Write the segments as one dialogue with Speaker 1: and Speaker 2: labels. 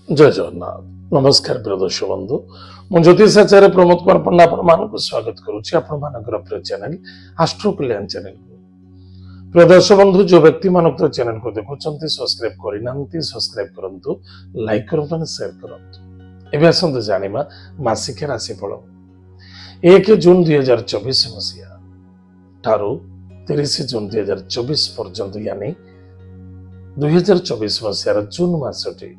Speaker 1: जय जगन्नाथ नमस्कार प्रिय दर्शक बंधु मु ज्योतिषाचार्य प्रमोद कुमार पंडा आपको स्वागत करुच्ची प्रिय चैनल आस्ट्रो कल्याण चैनल को प्रिय दर्शक बंधु जो व्यक्ति मान चैनल को देखुं सब्सक्राइब करना सब्सक्राइब करूँ लाइक करूँ शेयर करूँ एवं आसतु जाना मासिक राशिफल 1 जून 2024 मसीहा ठारू 30 जून 2024 पर्यंत यानी 2024 मसीहार जून मासटी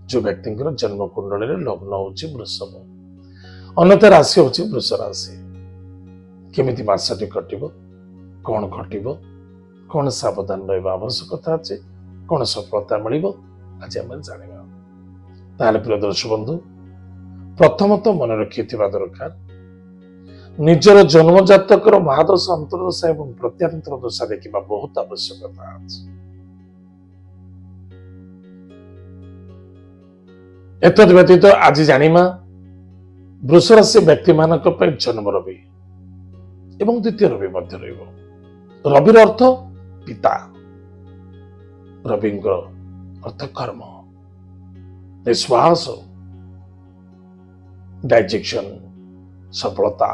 Speaker 1: जो व्यक्ति जन्म कुंडली लग्न होची वृषभ अन्यथा राशि होची वृष राशि केमिति मासटी कटिबो कौन घटिबो कौन सावधान रहबा आवश्यकता अछि कौन सफलता मिलिबो आज हम जानिबा ताले प्रिय दर्शक बंधु प्रथमत मन रखिथिबा दरकार निजर जन्म जातकर महादशा अंतर्दशा एवं प्रत्यांतर दशा देखिबा बहुत आवश्यकता अछि एतद व्यतीत आज जानिमा वृष राशि व्यक्ति मानक जन्म रवि एवं द्वितीय रवि मध्य रहिबो रविर अर्थ पिता रविंद्र अर्थ कर्म निश्वास डाइजेक्शन सफलता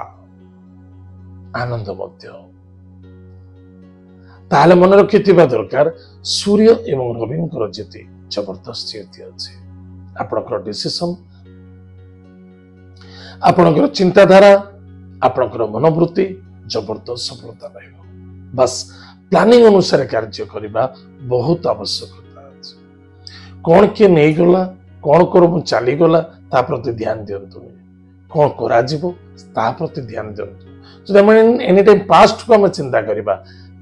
Speaker 1: आनंद मध्य ताले मन रखिथिबा दरकार सूर्य एवं रविंद्र जेति जबरदस्त जेति अछि आपणकर डिसीजन आपणकर चिंताधारा आपणकर मनोवृत्ति जबरदस्त सफलता रहिबो बस प्लानिंग अनुसार कार्य करिबा बहुत आवश्यकता अछि कोन के नै गला कोन करम चली गला ता प्रति ध्यान दियंतु कोन करा जिवो ता प्रति ध्यान दियंतु जदि हम एनी टाइम पास्ट को हम चिंता करिबा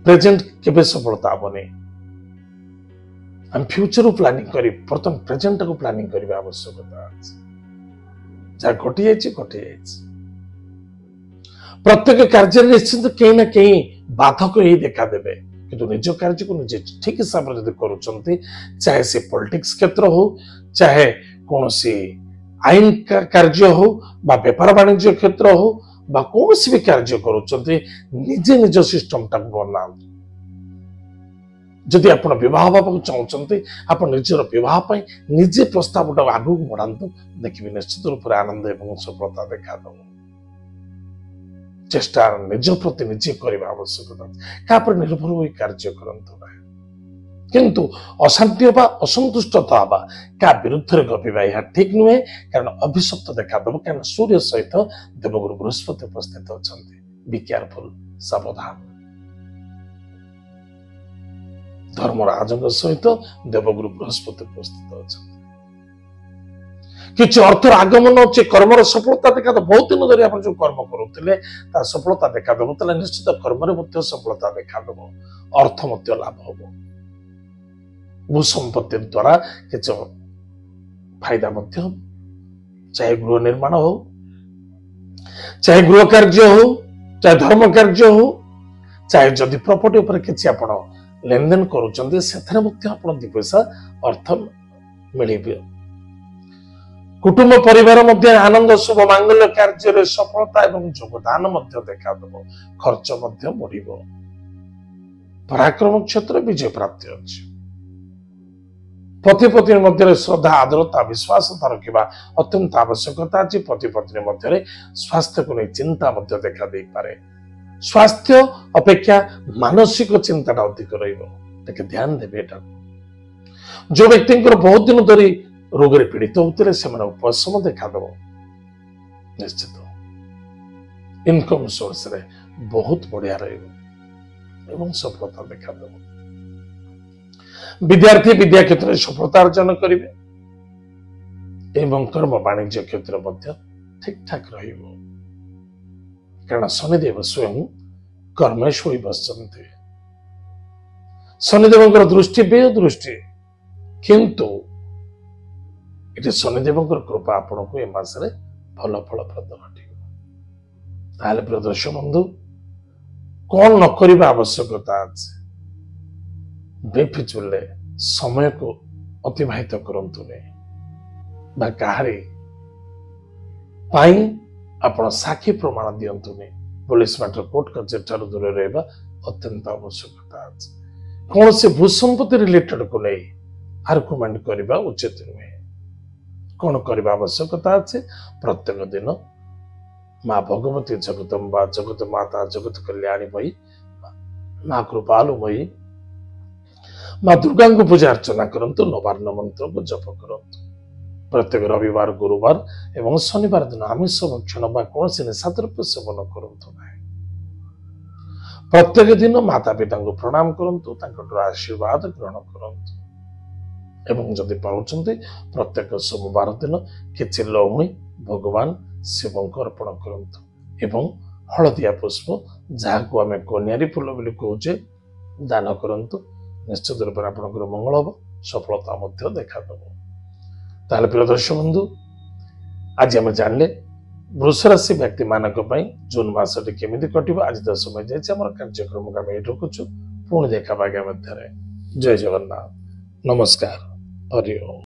Speaker 1: प्रेजेंट केबे सफलता होबनी हम फ्यूचर प्लानिंग करी प्रथम प्रेजेंट को प्लानिंग करबा आवश्यकता अछि जा घटी जाइछि प्रत्येक कार्य निश्चित कहीं ना कहीं बाधक ही देखा देबे किंतु निज कार्य को निजे ठीक हिसाब रे करूचंती चाहे से पॉलिटिक्स क्षेत्र हो चाहे कोनोसी आईन का कार्य हो बा व्यापार वाणिज्य क्षेत्र हो बा कोनोसी भी कार्य करूचंती निजे निज सिस्टम तक बना जदि आप विवाह होगा चाहते आप निजर विवाह निजे प्रस्ताव आगू बढ़ातु देखिए निश्चित रूप से आनंद एवं सफलता देखा दब चेष्टा निज प्रति निजे करने आवश्यकता क्या निर्भर हो कार्य करतु ना किंतु अशांति हवा असंतुष्टता हवा क्या विरुद्ध में गपिबा यह ठीक नुहे कारण अभिशप्त देखा दब क्या सूर्य सहित देवगुरु बृहस्पति उपस्थित अच्छा बी केयरफुल सावधान धर्मराज सहित देवगुरु बृहस्पति उपस्थित अच्छा किसी अर्थर आगमन अच्छे कर्मर सफलता देखा बहुत दिन धरी आप जो कर्म करुले सफलता देखा दब निश्चित कर्म सफलता देखा दब अर्थ लाभ हम भूसंपत्ति द्वारा किसी फायदा चाहे गृह निर्माण हो चाहे गृह कार्य हो चाहे धर्म कार्य हो चाहे जदि प्रॉपर्टी उपर किसी आप लेन देन करुचंदी सेथरे मुक्ति आपण दि पैसा अर्थ मिलिबे कुटुंब परिवार मध्य आनंद शुभ मांगल्य कार्य रे सफलता एवं योगदान मध्य देखा दबो खर्च मध्य बढ़िबो पराक्रम क्षेत्र विजय प्राप्ति अछि पति पत्नी मध्य श्रद्धा आदरता विश्वासता रखिबा अत्यंत आवश्यकता अछि पति पत्नी मध्य स्वास्थ्य को नहीं चिंता मध्य देखा दे पारे स्वास्थ्य अपेक्षा मानसिक चिंता अधिक रही ध्यान देवे जो व्यक्ति बहुत दिन धरी रोग पीड़ित होते से उपशम देखा दब निश्चित इनकम सोर्स रे बहुत बढ़िया रही सफलता देखा दब विद्यार्थी विद्या क्षेत्र में सफलता अर्जन करेंगे एवं कर्म वाणिज्य क्षेत्र ठीक ठाक रहिबो कारण शनिदेव स्वयं कर्मेश हो बसते शनिदेव दृष्टि व्यय दृष्टि किंतु ये शनिदेव कृपा आपण को मसरे भल फलप्रद घटे प्रिय दर्शक बंधु कौन न करने आवश्यकता अच्छे बेफिजुले समय को अतिबाहित करंतु नहीं कहारी आपण साक्षी प्रमाण दिंतु नहीं पुलिस मैटर कोर्ट कचेरी ठार दूर रहा अत्यंत आवश्यकता अच्छे कौन से भूसंपत्ति रिलेटेड को नहीं आर्गुमेंट करने उचित नुहे कौन करने आवश्यकता अच्छे प्रत्येक दिन माँ भगवती जगदम्बा जगत माता जगत कल्याणी मई माँ कृपालुमयी माँ दुर्गा को पूजा अर्चना करंतु नवार्ण मंत्र को जप करंतु प्रत्येक रविवार गुरुवार एवं शनिवार दिन आमिष भक्षण कौन निशा द्रव्य सेवन करंतु ना प्रत्येक दिन माता पिता को प्रणाम करंतु आशीर्वाद ग्रहण करंतु एवं जदि पाउछन्ति प्रत्येक सोमवार दिन किछि लहुणी भगवान शिव को अर्पण करंतु एवं हलदिया पुष्प जहाँ को आम कन्यारी फूल बोली कहे दान करंतु निश्चित रूप से आपंकर मंगल हम सफलता देखा दब ताले प्रिय दर्शक बंधु आज आम जानले वृष राशि व्यक्ति मानक जून मासटी केमी कटो आज तो समय जाइए कार्यक्रम को आम ये रखुचु पुणी देखा आगे मध्य जय जगन्नाथ नमस्कार हरि ओम।